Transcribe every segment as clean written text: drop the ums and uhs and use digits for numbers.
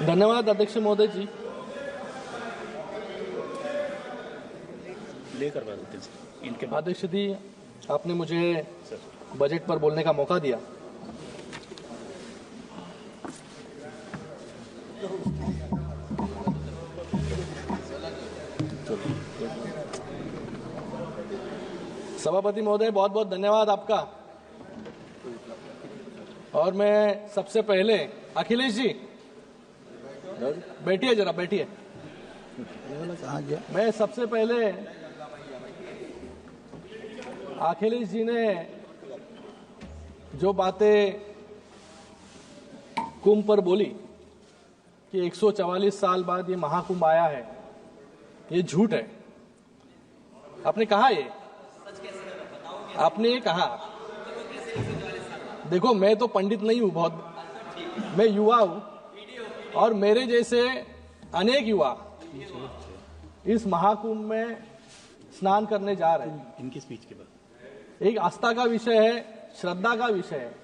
धन्यवाद अध्यक्ष महोदय जी। इनके अध्यक्ष जी, आपने मुझे बजट पर बोलने का मौका दिया। सभापति महोदय, बहुत बहुत धन्यवाद आपका। और मैं सबसे पहले अखिलेश जी बैठिए, जरा बैठिए। मैं सबसे पहले अखिलेश जी ने जो बातें कुंभ पर बोली कि 144 साल बाद ये महाकुंभ आया है, ये झूठ है। आपने कहा, ये आपने ये कहा। देखो, मैं तो पंडित नहीं हूं, बहुत, मैं युवा हूं, और मेरे जैसे अनेक युवा इस महाकुंभ में स्नान करने जा रहे हैं। इनकी स्पीच के बाद एक आस्था का विषय है, श्रद्धा का विषय है।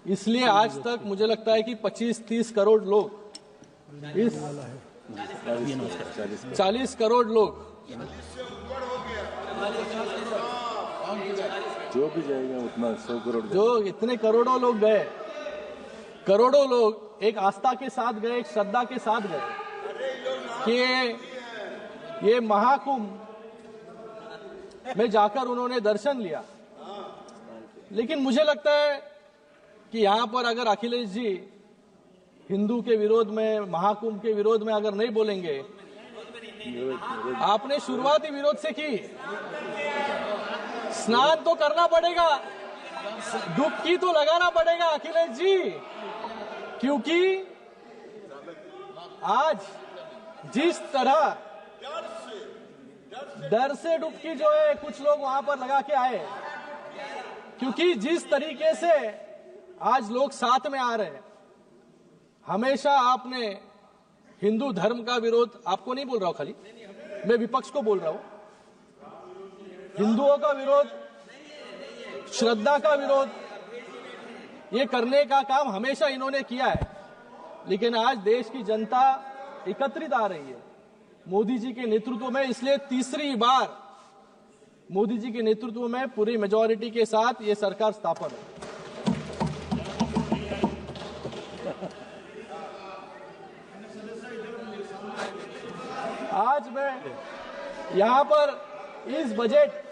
इसलिए आज तक मुझे लगता है कि 25-30 करोड़ लोग, इस 40 करोड़ लोग, जो भी जाएगा उतना 100 करोड़, जो इतने करोड़ों लोग गए, करोड़ों लोग एक आस्था के साथ गए, एक श्रद्धा के साथ गए कि ये महाकुंभ में जाकर उन्होंने दर्शन लिया। लेकिन मुझे लगता है कि यहां पर अगर अखिलेश जी हिंदू के विरोध में, महाकुंभ के विरोध में अगर नहीं बोलेंगे, आपने शुरुआती विरोध से की, स्नान तो करना पड़ेगा, डुबकी तो लगाना पड़ेगा अखिलेश जी, क्योंकि आज जिस तरह डर से डुबकी जो है कुछ लोग वहां पर लगा के आए, क्योंकि जिस तरीके से आज लोग साथ में आ रहे हैं। हमेशा आपने हिंदू धर्म का विरोध, आपको नहीं बोल रहा हूं खाली, मैं विपक्ष को बोल रहा हूं, हिंदुओं का विरोध, श्रद्धा का विरोध, ये करने का काम हमेशा इन्होंने किया है। लेकिन आज देश की जनता एकत्रित आ रही है मोदी जी के नेतृत्व में, इसलिए तीसरी बार मोदी जी के नेतृत्व में पूरी मेजॉरिटी के साथ ये सरकार स्थापन है। आज मैं यहां पर इस बजट,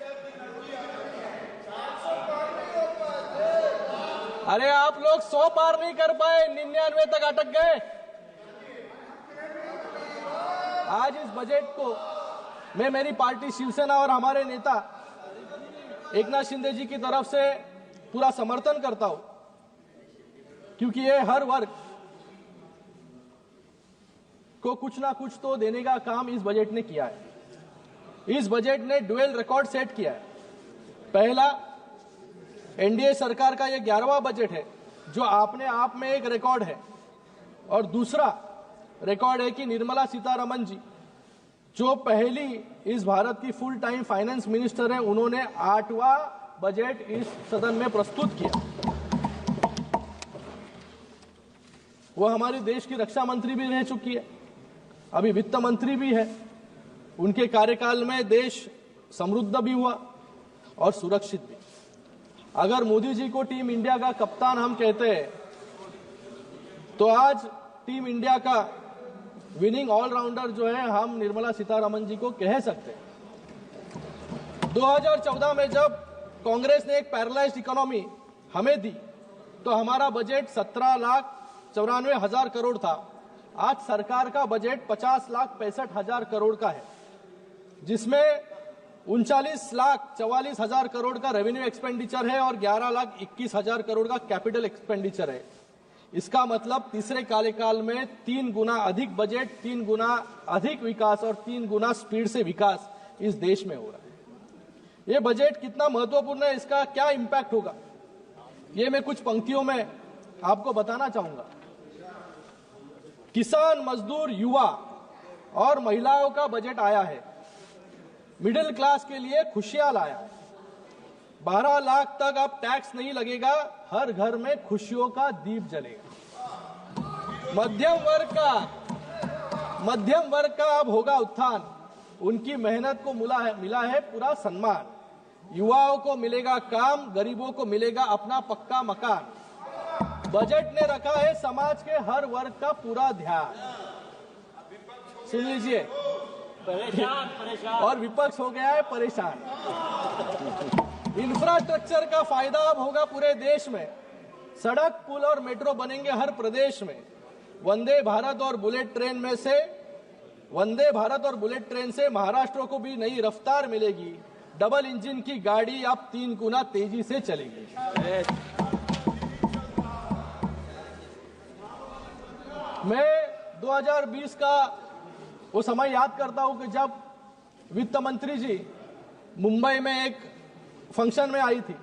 अरे आप लोग 100 पार नहीं कर पाए, 99 तक अटक गए। आज इस बजट को मैं मेरी पार्टी शिवसेना और हमारे नेता एकनाथ शिंदे जी की तरफ से पूरा समर्थन करता हूं, क्योंकि ये हर वर्ग को कुछ ना कुछ तो देने का काम इस बजट ने किया है। इस बजट ने डुअल रिकॉर्ड सेट किया है। पहला, एनडीए सरकार का ये 11वां बजट है जो अपने आप में एक रिकॉर्ड है, और दूसरा रिकॉर्ड है कि निर्मला सीतारमण जी, जो पहली इस भारत की फुल टाइम फाइनेंस मिनिस्टर है, उन्होंने 8वां बजट इस सदन में प्रस्तुत किया। वो हमारे देश की रक्षा मंत्री भी रह चुकी है, अभी वित्त मंत्री भी है। उनके कार्यकाल में देश समृद्ध भी हुआ और सुरक्षित भी। अगर मोदी जी को टीम इंडिया का कप्तान हम कहते हैं, तो आज टीम इंडिया का विनिंग ऑलराउंडर जो है हम निर्मला सीतारमण जी को कह सकते हैं। 2014 में जब कांग्रेस ने एक पैरालाइज्ड इकोनॉमी हमें दी, तो हमारा बजट 17,94,000 करोड़ था। आज सरकार का बजट 50,65,000 करोड़ का है, जिसमें 39,44,000 करोड़ का रेवेन्यू एक्सपेंडिचर है और 11,21,000 करोड़ का कैपिटल एक्सपेंडिचर है। इसका मतलब तीसरे कार्यकाल में 3 गुना अधिक बजट, 3 गुना अधिक विकास और 3 गुना स्पीड से विकास इस देश में हो रहा है। ये बजट कितना महत्वपूर्ण है, इसका क्या इंपैक्ट होगा, ये मैं कुछ पंक्तियों में आपको बताना चाहूंगा। किसान, मजदूर, युवा और महिलाओं का बजट आया है। मिडिल क्लास के लिए खुशियां लाया है। 12 लाख तक अब टैक्स नहीं लगेगा, हर घर में खुशियों का दीप जलेगा। मध्यम वर्ग का मध्यम वर्ग का अब होगा उत्थान, उनकी मेहनत को मिला है पूरा सम्मान। युवाओं को मिलेगा काम, गरीबों को मिलेगा अपना पक्का मकान। बजट ने रखा है समाज के हर वर्ग का पूरा ध्यान। सुन लीजिए, परेशान और विपक्ष हो गया है परेशान। इंफ्रास्ट्रक्चर का फायदा अब होगा पूरे देश में। सड़क, पुल और मेट्रो बनेंगे हर प्रदेश में। वंदे भारत और बुलेट ट्रेन से महाराष्ट्र को भी नई रफ्तार मिलेगी। डबल इंजन की गाड़ी अब 3 गुना तेजी से चलेगी। मैं 2020 का वो समय याद करता हूं कि जब वित्त मंत्री जी मुंबई में एक फंक्शन में आई थी।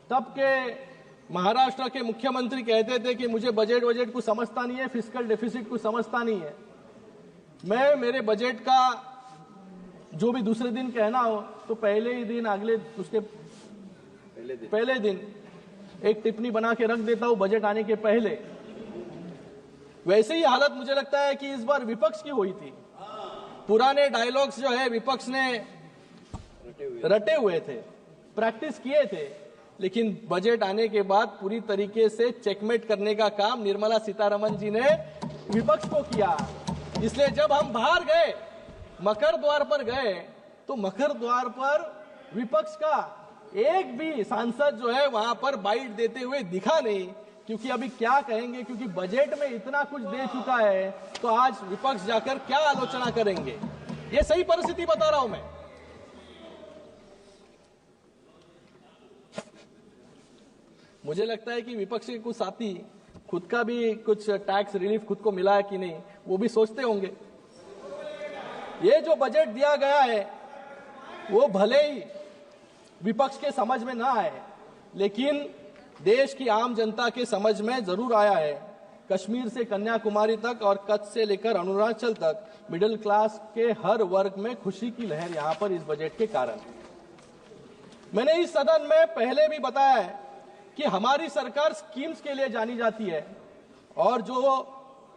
तब के महाराष्ट्र के मुख्यमंत्री कहते थे कि मुझे बजट को समझता नहीं है, फिस्कल डेफिसिट को समझता नहीं है। मैं मेरे बजट का जो भी दूसरे दिन कहना हो तो पहले ही दिन, पहले दिन एक टिप्पणी बना के रख देता हूं बजट आने के पहले। वैसे ही हालत मुझे लगता है कि इस बार विपक्ष की हुई थी। पुराने डायलॉग्स जो है विपक्ष ने रटे हुए थे, प्रैक्टिस किए थे, लेकिन बजट आने के बाद पूरी तरीके से चेकमेट करने का काम निर्मला सीतारमण जी ने विपक्ष को किया। इसलिए जब हम बाहर गए, मकर द्वार पर गए, तो मकर द्वार पर विपक्ष का एक भी सांसद जो है वहां पर बाइट देते हुए दिखा नहीं, क्योंकि अभी क्या कहेंगे, क्योंकि बजट में इतना कुछ दे चुका है तो आज विपक्ष जाकर क्या आलोचना करेंगे। ये सही परिस्थिति बता रहा हूं मैं। मुझे लगता है कि विपक्ष के कुछ साथी खुद का भी कुछ टैक्स रिलीफ खुद को मिला है कि नहीं वो भी सोचते होंगे। ये जो बजट दिया गया है वो भले ही विपक्ष के समझ में ना आए, लेकिन देश की आम जनता के समझ में जरूर आया है। कश्मीर से कन्याकुमारी तक और कच्छ से लेकर अरुणाचल तक मिडिल क्लास के हर वर्ग में खुशी की लहर यहां पर इस बजट के कारण। मैंने इस सदन में पहले भी बताया है कि हमारी सरकार स्कीम्स के लिए जानी जाती है और जो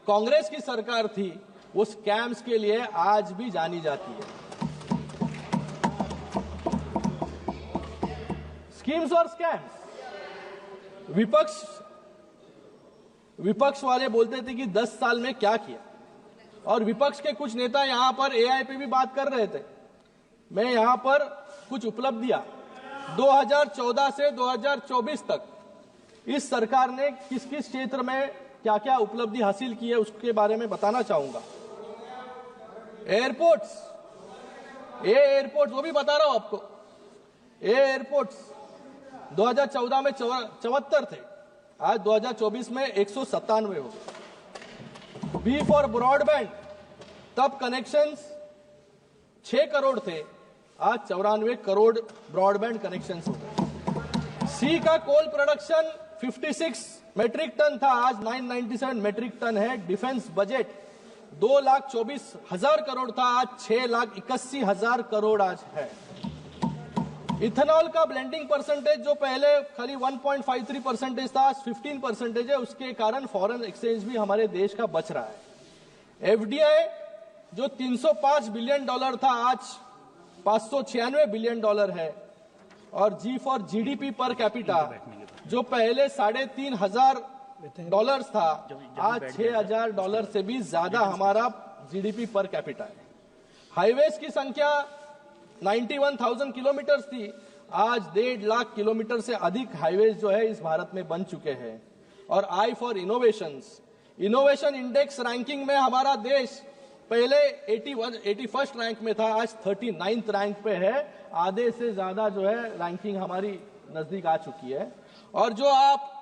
कांग्रेस की सरकार थी वो स्कैम्स के लिए आज भी जानी जाती है। स्कीम्स और स्कैम्स। विपक्ष वाले बोलते थे कि 10 साल में क्या किया, और विपक्ष के कुछ नेता यहां पर एआई पे भी बात कर रहे थे। मैं यहां पर कुछ उपलब्धियां 2014 से 2024 तक इस सरकार ने किस किस क्षेत्र में क्या क्या उपलब्धि हासिल की है उसके बारे में बताना चाहूंगा। एयरपोर्ट्स वो भी बता रहा हूं आपको। एयरपोर्ट्स 2014 में 74 थे, आज 2024 में 197 हो गए। बी फॉर ब्रॉडबैंड, तब कनेक्शंस 6 करोड़ थे, आज 94 करोड़ ब्रॉडबैंड कनेक्शंस हो गए। सी का कोल प्रोडक्शन 56 मेट्रिक टन था, आज 997 मेट्रिक टन है। डिफेंस बजट 2,24,000 करोड़ था, आज 6,81,000 करोड़ आज है। इथेनॉल का ब्लेंडिंग परसेंटेज जो पहले खाली 1.53% था, आज 15% है। उसके कारण फॉरेन एक्सचेंज भी हमारे देश का बच रहा है। एफडीआई जो $305 बिलियन था, आज $596 बिलियन है। और जी फॉर जीडीपी पर कैपिटा जो पहले $3,500 था, आज $6,000 से भी ज्यादा हमारा जीडीपी पर कैपिटा है। हाईवेज की संख्या 91,000 किलोमीटर थी, आज 1.5 लाख किलोमीटर से अधिक हाईवेज जो है इस भारत में बन चुके हैं। और I for innovation index ranking में हमारा देश पहले 81st रैंक में था, आज 39th रैंक पे है। आधे से ज्यादा जो है रैंकिंग हमारी नजदीक आ चुकी है। और जो आप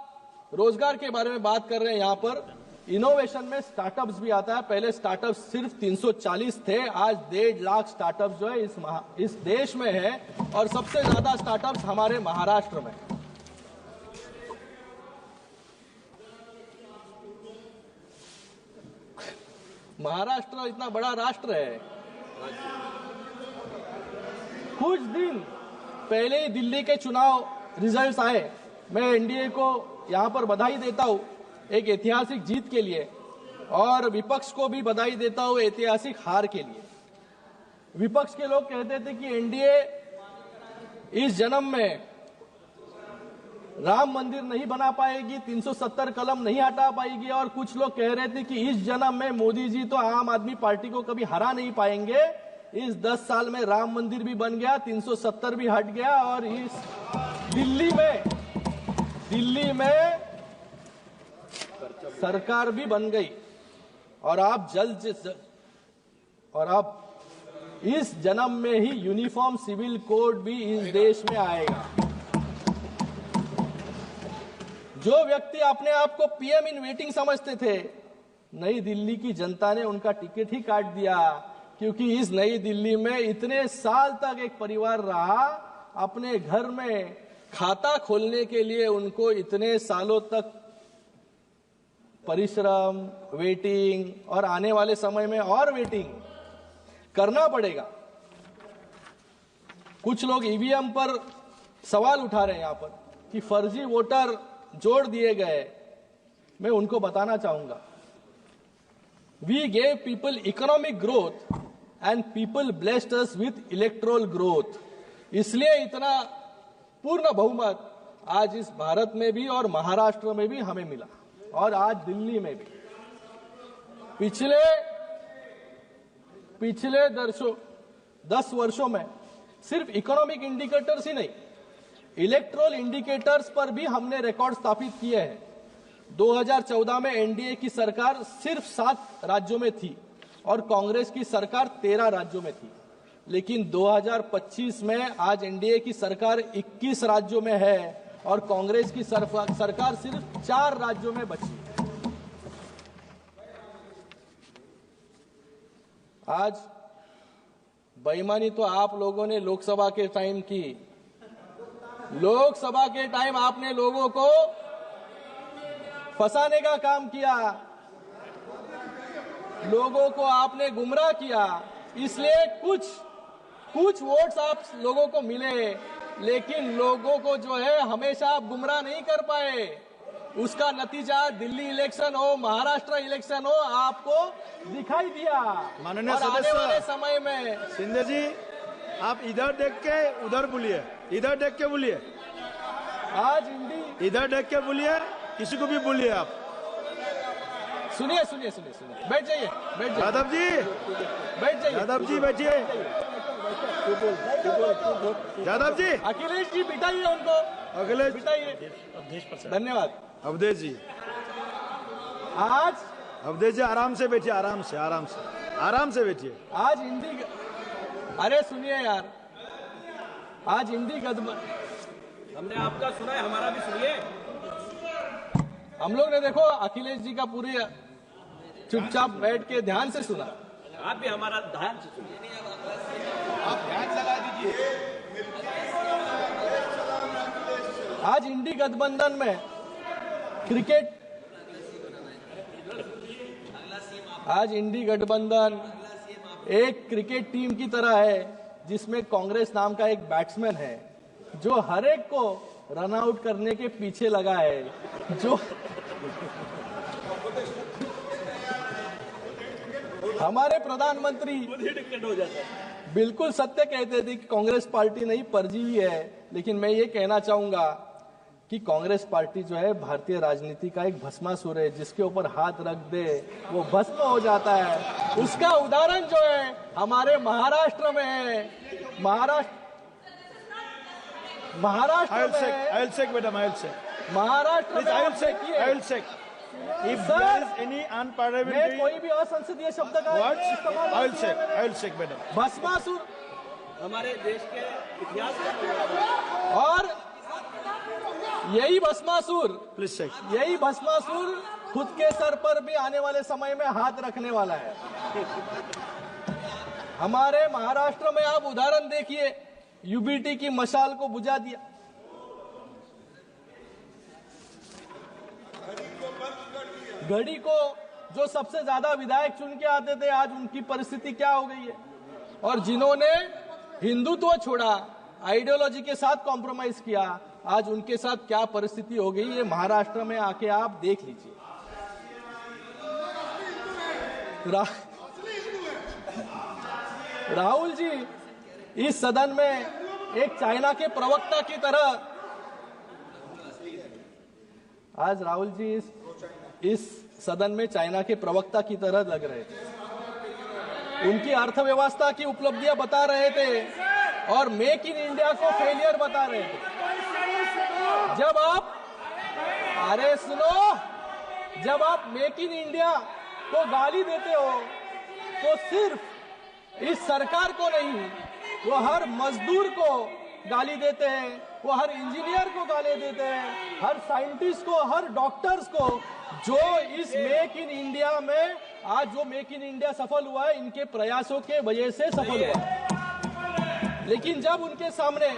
रोजगार के बारे में बात कर रहे हैं, यहां पर इनोवेशन में स्टार्टअप्स भी आता है। पहले स्टार्टअप्स सिर्फ 340 थे, आज 1.5 लाख स्टार्टअप्स जो है इस देश में है। और सबसे ज्यादा स्टार्टअप्स हमारे महाराष्ट्र में। महाराष्ट्र इतना बड़ा राष्ट्र है। कुछ दिन पहले ही दिल्ली के चुनाव रिजल्ट्स आए। मैं एनडीए को यहां पर बधाई देता हूं एक ऐतिहासिक जीत के लिए। और विपक्ष को भी बधाई देता हूं ऐतिहासिक हार के लिए। विपक्ष के लोग कहते थे कि एनडीए इस जन्म में राम मंदिर नहीं बना पाएगी, 370 कलम नहीं हटा पाएगी, और कुछ लोग कह रहे थे कि इस जन्म में मोदी जी तो आम आदमी पार्टी को कभी हरा नहीं पाएंगे। इस 10 साल में राम मंदिर भी बन गया, 370 भी हट गया, और इस दिल्ली में सरकार भी बन गई, और आप इस जन्म में ही यूनिफॉर्म सिविल कोड भी इस देश में आएगा। जो व्यक्ति अपने आप को पीएम इन वेटिंग समझते थे, नई दिल्ली की जनता ने उनका टिकट ही काट दिया, क्योंकि इस नई दिल्ली में इतने साल तक एक परिवार रहा। अपने घर में खाता खोलने के लिए उनको इतने सालों तक परिश्रम, वेटिंग, और आने वाले समय में और वेटिंग करना पड़ेगा। कुछ लोग ईवीएम पर सवाल उठा रहे हैं यहां पर कि फर्जी वोटर जोड़ दिए गए। मैं उनको बताना चाहूंगा, we gave people economic growth and people blessed us with electoral growth. इसलिए इतना पूर्ण बहुमत आज इस भारत में भी और महाराष्ट्र में भी हमें मिला, और आज दिल्ली में भी। पिछले 10 वर्षों में सिर्फ इकोनॉमिक इंडिकेटर्स ही नहीं, इलेक्ट्रोल इंडिकेटर्स पर भी हमने रिकॉर्ड स्थापित किए हैं। 2014 में एनडीए की सरकार सिर्फ 7 राज्यों में थी और कांग्रेस की सरकार 13 राज्यों में थी, लेकिन 2025 में आज एनडीए की सरकार 21 राज्यों में है और कांग्रेस की सरकार सिर्फ 4 राज्यों में बची। आज बेईमानी तो आप लोगों ने लोकसभा के टाइम की। लोकसभा के टाइम आपने लोगों को फंसाने का काम किया, लोगों को आपने गुमराह किया, इसलिए कुछ वोट्स आप लोगों को मिले, लेकिन लोगों को जो है हमेशा आप गुमराह नहीं कर पाए। उसका नतीजा दिल्ली इलेक्शन हो, महाराष्ट्र इलेक्शन हो, आपको दिखाई दिया। माननीय और आने वाले समय में शिंदे जी, आप इधर देख के उधर बोलिए, इधर देख के बोलिए, आज इधर देख के बोलिए, किसी को भी बोलिए आप। सुनिए, बैठ जाइए। यादव जी, बैठ जाइए। यादव जी बैठिए। यादव जी, अखिलेश जी बिठाइए उनको, अखिलेश बिठाइए। धन्यवाद। अवधेश जी, आज अवधेश जी आराम से बैठिए, आराम से बैठिए। आज हिंदी, अरे सुनिए यार, आज हिंदी गठबंधन, हमने आपका सुना है, हमारा भी सुनिए। हम लोग ने देखो अखिलेश जी का पूरी चुपचाप बैठ के ध्यान से सुना। आप भी हमारा ध्यान से सुनिए। आप ध्यान लगा दीजिए। आज इंडी गठबंधन में आज इंडी गठबंधन एक क्रिकेट टीम की तरह है, जिसमें कांग्रेस नाम का एक बैट्समैन है जो हर एक को रन आउट करने के पीछे लगा है। जो हमारे प्रधानमंत्री बिल्कुल सत्य कहते थे कि कांग्रेस पार्टी नहीं परजीवी है, लेकिन मैं ये कहना चाहूंगा कि कांग्रेस पार्टी जो है भारतीय राजनीति का एक भस्मासुर है, जिसके ऊपर हाथ रख दे वो भस्म हो जाता है। उसका उदाहरण जो है हमारे महाराष्ट्र में है। महाराष्ट्र में कोई भी असंसदीय शब्द का भस्मासुर हमारे देश के इतिहास का, और यही भस्मासुर खुद के सर पर भी आने वाले समय में हाथ रखने वाला है। हमारे महाराष्ट्र में आप उदाहरण देखिए, यूबीटी की मशाल को बुझा दिया। घड़ी को जो सबसे ज्यादा विधायक चुन के आते थे, आज उनकी परिस्थिति क्या हो गई है। और जिन्होंने हिंदुत्व छोड़ा, आइडियोलॉजी के साथ कॉम्प्रोमाइज किया, आज उनके साथ क्या परिस्थिति हो गई, ये महाराष्ट्र में आके आप देख लीजिए। राहुल जी इस सदन में एक चाइना के प्रवक्ता की तरह, आज राहुल जी इस सदन में चाइना के प्रवक्ता की तरह लग रहे थे। उनकी अर्थव्यवस्था की उपलब्धियां बता रहे थे और मेक इन इंडिया को फेलियर बता रहे थे। जब आप, अरे सुनो, जब आप मेक इन इंडिया को गाली देते हो तो सिर्फ इस सरकार को नहीं, वो हर मजदूर को गाली देते हैं, वो हर इंजीनियर को गाली देते हैं, हर साइंटिस्ट को, हर डॉक्टर्स को, जो इस मेक इन इंडिया में, आज जो मेक इन इंडिया सफल हुआ है इनके प्रयासों के वजह से सफल हुआ। लेकिन जब उनके सामने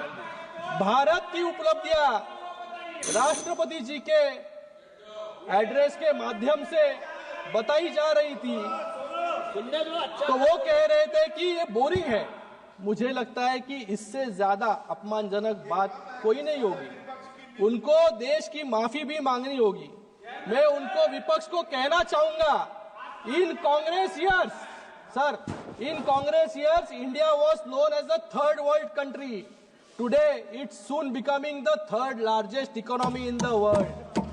भारत की उपलब्धियां राष्ट्रपति जी के एड्रेस के माध्यम से बताई जा रही थी तो वो कह रहे थे कि ये बोरिंग है। मुझे लगता है कि इससे ज्यादा अपमानजनक बात कोई नहीं होगी। उनको देश की माफी भी मांगनी होगी। मैं उनको, विपक्ष को कहना चाहूंगा, in Congress years, sir, in Congress years India was known as the third world country. Today it's soon becoming the third largest economy in the world.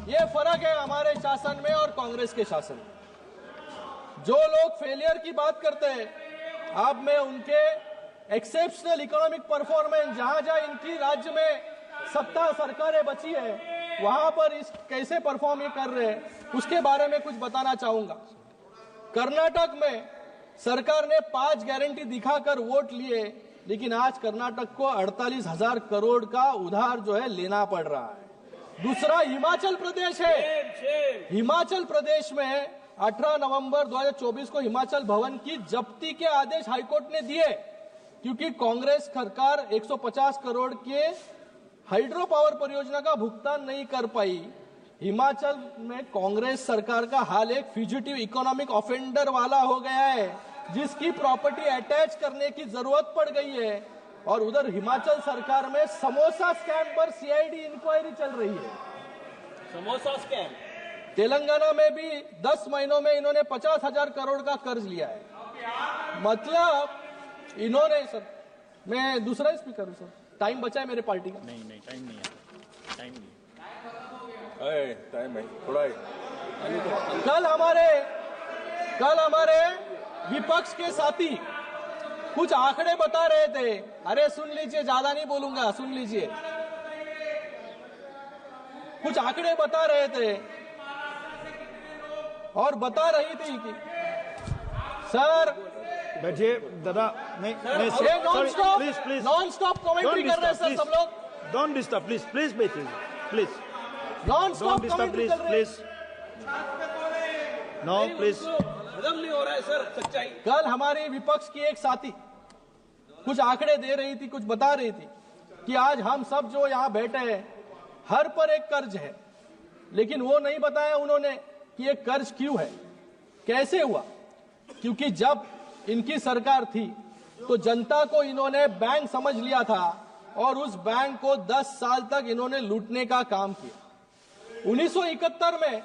ये फर्क है हमारे शासन में और कांग्रेस के शासन में। जो लोग फेलियर की बात करते हैं, अब मैं उनके एक्सेप्शनल इकोनॉमिक परफॉर्मेंस, जहां जहां इनकी राज्य में सत्ता सरकारें बची है वहां पर इस कैसे परफॉर्म ये कर रहे हैं उसके बारे में कुछ बताना चाहूंगा। कर्नाटक में सरकार ने 5 गारंटी दिखाकर वोट लिए, लेकिन आज कर्नाटक को 48,000 करोड़ का उधार जो है लेना पड़ रहा है। दूसरा हिमाचल प्रदेश है। हिमाचल प्रदेश में 18 नवंबर 2024 को हिमाचल भवन की जब्ती के आदेश हाईकोर्ट ने दिए, क्योंकि कांग्रेस सरकार 150 करोड़ के हाइड्रो पावर परियोजना का भुगतान नहीं कर पाई। हिमाचल में कांग्रेस सरकार का हाल एक फ्यूजिटिव इकोनॉमिक ऑफेंडर वाला हो गया है, जिसकी प्रॉपर्टी अटैच करने की जरूरत पड़ गई है। और उधर हिमाचल सरकार में समोसा स्कैम पर सीआईडी इंक्वायरी चल रही है। समोसा स्कैम। तेलंगाना में भी 10 महीनों में इन्होंने 50,000 करोड़ का कर्ज लिया है। मतलब इन्होंने, सर मैं दूसरा स्पीकर हूं सर, टाइम बचा है मेरे पार्टी का? नहीं टाइम नहीं है, टाइम नहीं, टाइम है थोड़ा है। कल हमारे विपक्ष के साथी कुछ आंकड़े बता रहे थे। अरे सुन लीजिए, ज्यादा नहीं बोलूंगा, सुन लीजिए। कुछ आंकड़े बता रहे थे और बता रही थी कि सर, बैठिए दादा, नहीं नॉन स्टॉप कमेंट्री कर रहे हैं सर सब लोग। डोंट डिस्टर्ब, प्लीज बैठिए, प्लीज नॉन स्टॉप कमेंट्री कर रहे हैं। नो प्लीज, खत्म नहीं हो रहा है सर सच्चाई। कल हमारी विपक्ष की एक साथी कुछ आंकड़े दे रही थी, कुछ बता रही थी कि आज हम सब जो यहाँ बैठे हैं हर पर एक कर्ज है, लेकिन वो नहीं बताया उन्होंने कि ये कर्ज क्यों है, कैसे हुआ। क्योंकि जब इनकी सरकार थी तो जनता को इन्होंने बैंक समझ लिया था और उस बैंक को 10 साल तक इन्होंने लूटने का काम किया। 1971 में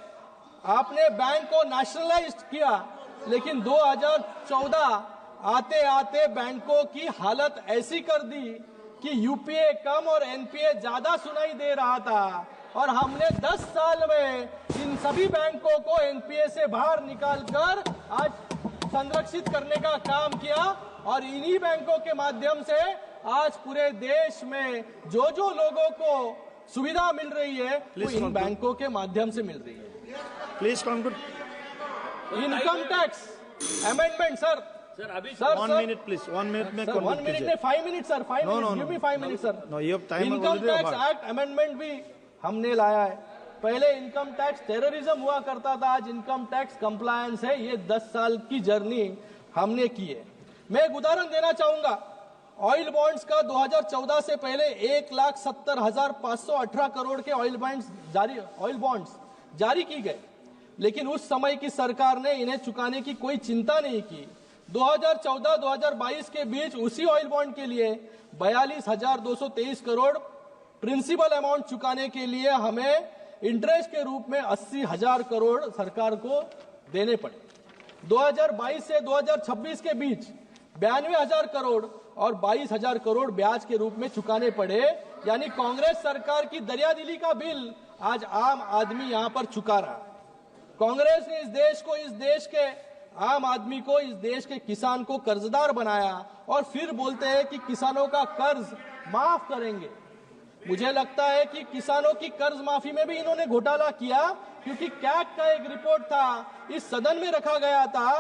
आपने बैंक को नेशनलाइज किया, लेकिन 2014 आते आते बैंकों की हालत ऐसी कर दी कि यूपीए कम और एनपीए ज्यादा सुनाई दे रहा था। और हमने 10 साल में इन सभी बैंकों को एनपीए से बाहर निकालकर आज संरक्षित करने का काम किया। और इन्हीं बैंकों के माध्यम से आज पूरे देश में जो जो लोगों को सुविधा मिल रही है वो इन बैंकों के माध्यम से मिल रही है। Please conclude. Income tax amendment sir, अभी सर 1 मिनट प्लीज, 1 मिनट में 1 मिनट में 5 minute sir, 5 minute, give me 5 minute sir. No, you have time. Income tax act amendment भी हमने लाया है। पहले इनकम टैक्स टेररिज्म हुआ करता था, आज इनकम टैक्स कंप्लायंस है। ये 10 साल की जर्नी हमने की है। मैं एक उदाहरण देना चाहूंगा। ऑयल बॉन्ड्स का 2014 से पहले 1,70,518 करोड़ के ऑयल बॉन्ड्स जारी की गए, लेकिन उस समय की सरकार ने इन्हें चुकाने की कोई चिंता नहीं की। 2014-2022 के बीच उसी ऑयल बॉन्ड के लिए 42,223 करोड़ प्रिंसिपल अमाउंट चुकाने के लिए हमें इंटरेस्ट के रूप में 80,000 करोड़ सरकार को देने पड़े। 2022 से 2026 के बीच 92,000 करोड़ और 22,000 करोड़ ब्याज के रूप में चुकाने पड़े। यानी कांग्रेस सरकार की दरियादिली का बिल आज आम आदमी यहां पर चुका रहा। कांग्रेस ने इस देश के आम आदमी को, इस देश के किसान को कर्जदार बनाया और फिर बोलते हैं कि किसानों का कर्ज माफ करेंगे। मुझे लगता है कि किसानों की कर्ज माफी में भी इन्होंने घोटाला किया, क्योंकि कैग का एक रिपोर्ट था, इस सदन में रखा गया था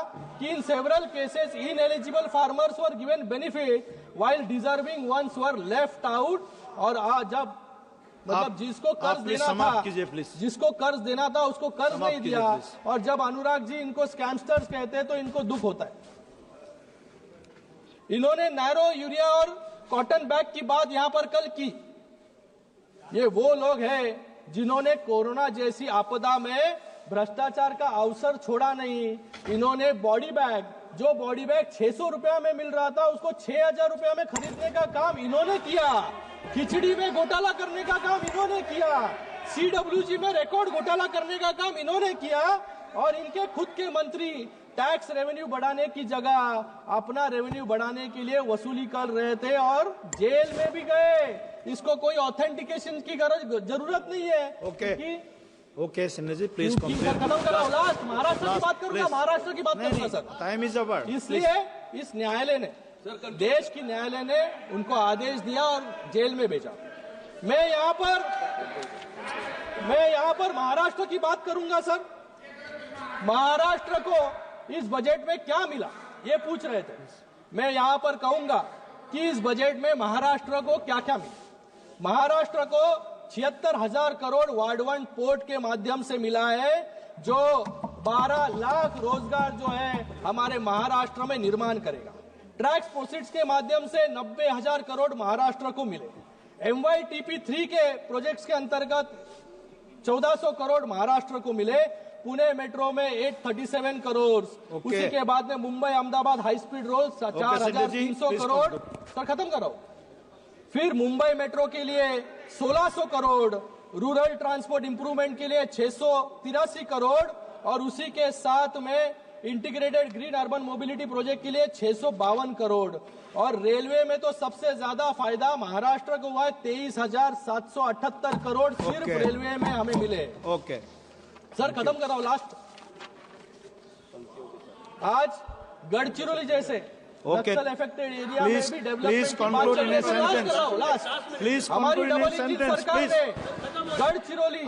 कि in several cases ineligible farmers were given benefit while deserving ones were left out. और जब मतलब जिसको कर्ज देना था, जिसको कर्ज देना था उसको कर्ज नहीं दिया। और जब अनुराग जी इनको स्कैमस्टर्स कहते हैं तो इनको दुख होता है। इन्होंने नैरो यूरिया और कॉटन बैग की बात यहां पर कल की। ये वो लोग हैं जिन्होंने कोरोना जैसी आपदा में भ्रष्टाचार का अवसर छोड़ा नहीं। इन्होंने बॉडी बैग, जो बॉडी बैग 600 रुपया में मिल रहा था, उसको 6,000 रुपया में खरीदने का काम इन्होंने किया। खिचड़ी में घोटाला करने का काम इन्होंने किया। CWG में रिकॉर्ड घोटाला करने का काम इन्होंने किया। और इनके खुद के मंत्री टैक्स रेवेन्यू बढ़ाने की जगह अपना रेवेन्यू बढ़ाने के लिए वसूली कर रहे थे और जेल में भी गए। इसको कोई ऑथेंटिकेशन की जरूरत नहीं है। ओके सिन्हा जी, प्लीज खत्म कराओ। लास्ट महाराष्ट्र की बात करूंगा, महाराष्ट्र की बात करूंगा सर। Time is our. इसलिए इस न्यायालय ने, देश की न्यायालय ने उनको आदेश दिया और जेल में भेजा। मैं यहां पर महाराष्ट्र की बात करूंगा सर। महाराष्ट्र को इस बजट में क्या मिला ये पूछ रहे थे। मैं यहां पर कहूंगा कि इस बजट में महाराष्ट्र को क्या क्या मिला। महाराष्ट्र को 76,000 करोड़ वाडवंड पोर्ट के माध्यम से मिला है, जो 12 लाख रोजगार जो है हमारे महाराष्ट्र में निर्माण करेगा। टैक्स प्रोसीड्स के माध्यम से 90,000 करोड़ महाराष्ट्र को मिले। MYTP3 के प्रोजेक्ट्स के अंतर्गत 1400 करोड़ महाराष्ट्र को मिले। पुणे मेट्रो में 837 करोड़, उसी के बाद में Mumbai Ahmedabad high speed road 4,300 crore. Sir खत्म करो। फिर मुंबई मेट्रो के लिए 1,600 करोड़, रूरल ट्रांसपोर्ट इंप्रूवमेंट के लिए 683 करोड़ और उसी के साथ में integrated green urban mobility project के लिए 652 करोड़। और रेलवे में तो सबसे ज्यादा फायदा महाराष्ट्र को हुआ है, 23,778 करोड़ सिर्फ रेलवे में हमें मिले। सर खत्म कराओ। लास्ट, आज गढ़चिरौली जैसे नक्सल अफेक्टेड एरिया में भी डेवलपमेंट की बात चल रही है। प्लीज हमारी डबल इंजन सरकार ने गढ़चिरौली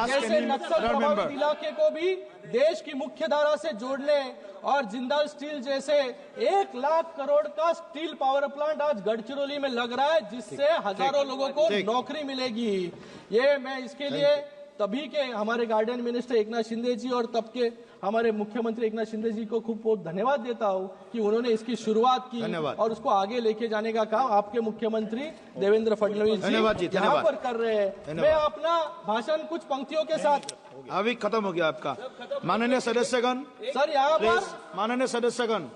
जैसे नक्सल प्रभावित इलाके को भी देश की मुख्य धारा से जोड़ने और जिंदाल स्टील जैसे 1 लाख करोड़ का स्टील पावर प्लांट आज गढ़चिरौली में लग रहा है, जिससे हजारों लोगों को नौकरी मिलेगी। ये मैं इसके लिए तभी के हमारे गार्डन मिनिस्टर एकनाथ शिंदे जी और तब के हमारे मुख्यमंत्री एकनाथ शिंदे जी को खूब बहुत धन्यवाद देता हूं कि उन्होंने इसकी शुरुआत की और उसको आगे लेके जाने का काम आपके मुख्यमंत्री देवेंद्र फडणवीस जी यहाँ पर कर रहे हैं। मैं अपना भाषण कुछ पंक्तियों के साथ, अभी खत्म हो गया आपका। माननीय सदस्यगण, सर यहाँ पर माननीय सदस्यगण,